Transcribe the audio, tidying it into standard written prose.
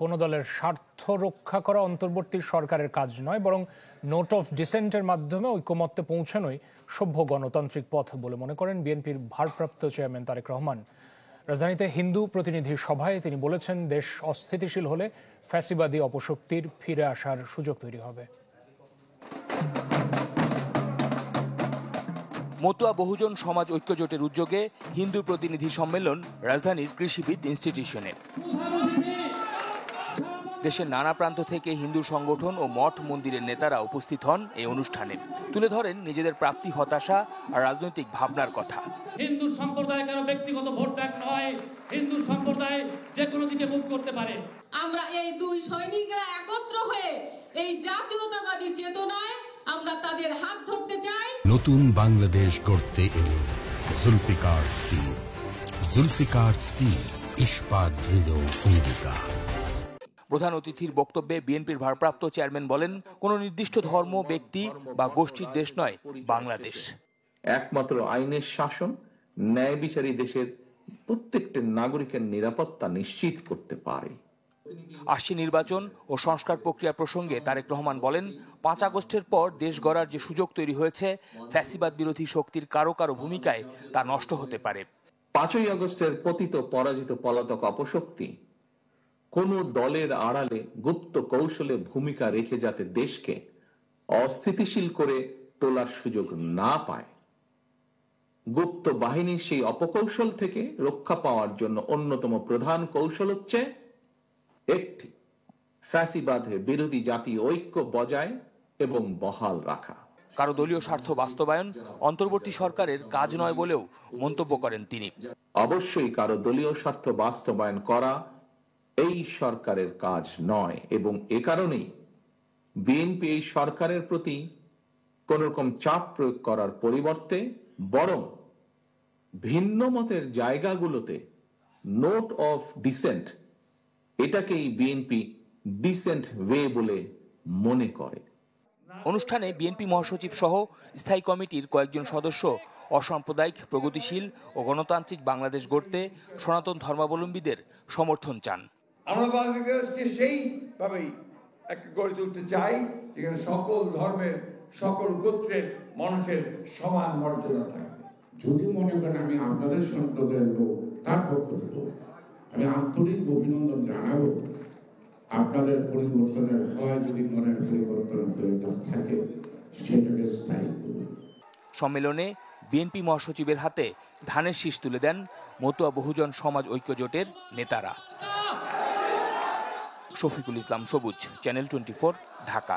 কোনো দলের স্বার্থ রক্ষা করা অন্তর্বর্তী সরকারের কাজ নয়, বরং নোট অফ ডিসেন্টের মাধ্যমে ঐকমত্যে পৌঁছানোই সভ্য গণতান্ত্রিক পথ বলে মনে করেন বিএনপির ভারপ্রাপ্ত চেয়ারম্যান তারেক রহমান। রাজধানীতে হিন্দু প্রতিনিধি সভায় তিনি বলেছেন, দেশ অস্থিতিশীল হলে ফ্যাসিবাদী অপশক্তির ফিরে আসার সুযোগ তৈরি হবে। মতুয়া বহুজন সমাজ ঐক্য জোটের উদ্যোগে হিন্দু প্রতিনিধি সম্মেলন রাজধানীর কৃষিবিদ ইনস্টিটিউশনে। দেশের নানা প্রান্ত থেকে হিন্দু সংগঠন ও মঠ মন্দিরের নেতারা উপস্থিত হন এই অনুষ্ঠানে। তুলে ধরেন নিজেদের প্রাপ্তি, হতাশা আর রাজনৈতিক ভাবনার কথা। হিন্দু সম্প্রদায় কারো ব্যক্তিগত ভোট ব্যাংক নয়, হিন্দু সম্প্রদায় যে কোনো দিকে মুখ করতে পারে। আমরা এই দুই সৈনিকরা একত্র হয়ে এই জাতীয়তাবাদী চেতনায় আমরা তাদের হাত ধরতে চাই। নতুন বাংলাদেশ গড়তে এলো জুলফিকার স্টিল। জুলফিকার স্টিল, ইস্পাত দৃঢ় অঙ্গীকার। প্রধান অতিথির বক্তব্যে বিএনপির ভারপ্রাপ্ত চেয়ারম্যান বলেন, কোন নির্দিষ্ট ধর্ম, ব্যক্তি বা গোষ্ঠীর দেশ নয় বাংলাদেশ। একমাত্র আইনের শাসন, ন্যায় বিচারী দেশের প্রত্যেকটা নাগরিকের নিরাপত্তা নিশ্চিত করতে পারে। আসছে নির্বাচন ও সংস্কার প্রক্রিয়া প্রসঙ্গে তারেক রহমান বলেন, 5 আগস্টের পর দেশ গড়ার যে সুযোগ তৈরি হয়েছে, ফ্যাসিবাদ বিরোধী শক্তির কারো কারো ভূমিকায় তা নষ্ট হতে পারে। 5ই আগস্টের পতিত পরাজিত পলাতক অপশক্তি কোন দলের আড়ালে গুপ্ত কৌশলে ভূমিকা রেখে যাতে দেশকে অস্থিতিশীল করে তোলার সুযোগ না পায়, গুপ্ত বাহিনীর সেই অপকৌশল থেকে রক্ষা পাওয়ার জন্য অন্যতম প্রধান কৌশল হচ্ছে একটি, ফ্যাসিবাদ বিরোধী জাতীয় ঐক্য বজায় এবং বহাল রাখা। কারো দলীয় স্বার্থ বাস্তবায়ন অন্তর্বর্তী সরকারের কাজ নয় বলেও মন্তব্য করেন তিনি। অবশ্যই কারো দলীয় স্বার্থ বাস্তবায়ন করা এই সরকারের কাজ নয়, এবং এ কারণেই বিএনপি এই সরকারের প্রতি কোন রকম চাপ প্রয়োগ করার পরিবর্তে বরং ভিন্ন মতের জায়গাগুলোতে নোট অফ ডিসেন্ট, এটাকেই বিএনপি ডিসেন্ট ওয়ে বলে মনে করে। অনুষ্ঠানে বিএনপি মহাসচিব সহ স্থায়ী কমিটির কয়েকজন সদস্য অসাম্প্রদায়িক, প্রগতিশীল ও গণতান্ত্রিক বাংলাদেশ গড়তে সনাতন ধর্মাবলম্বীদের সমর্থন চান। আমরা বাংলাদেশকে সেইভাবেই একটা গড়ে তুলতে চাই যেখানে সকল ধর্মের, সকল গোত্রের মানুষের সমান মর্যাদা থাকবে। যদি মনে করেন আমি আপনাদের সম্প্রদায়ের লোক, তার পক্ষ থেকে আমি আন্তরিক অভিনন্দন জানাবো। আপনাদের পরিবর্তনের হয়, যদি মনের পরিবর্তন প্রয়োজন থাকে সেটাকে স্থায়ী করুন। সম্মেলনে বিএনপি মহাসচিবের হাতে ধানের শীষ তুলে দেন মতুয়া বহুজন সমাজ ঐক্য জোটের নেতারা। শফিকুল ইসলাম সবুজ, চ্যানেল 24, ঢাকা।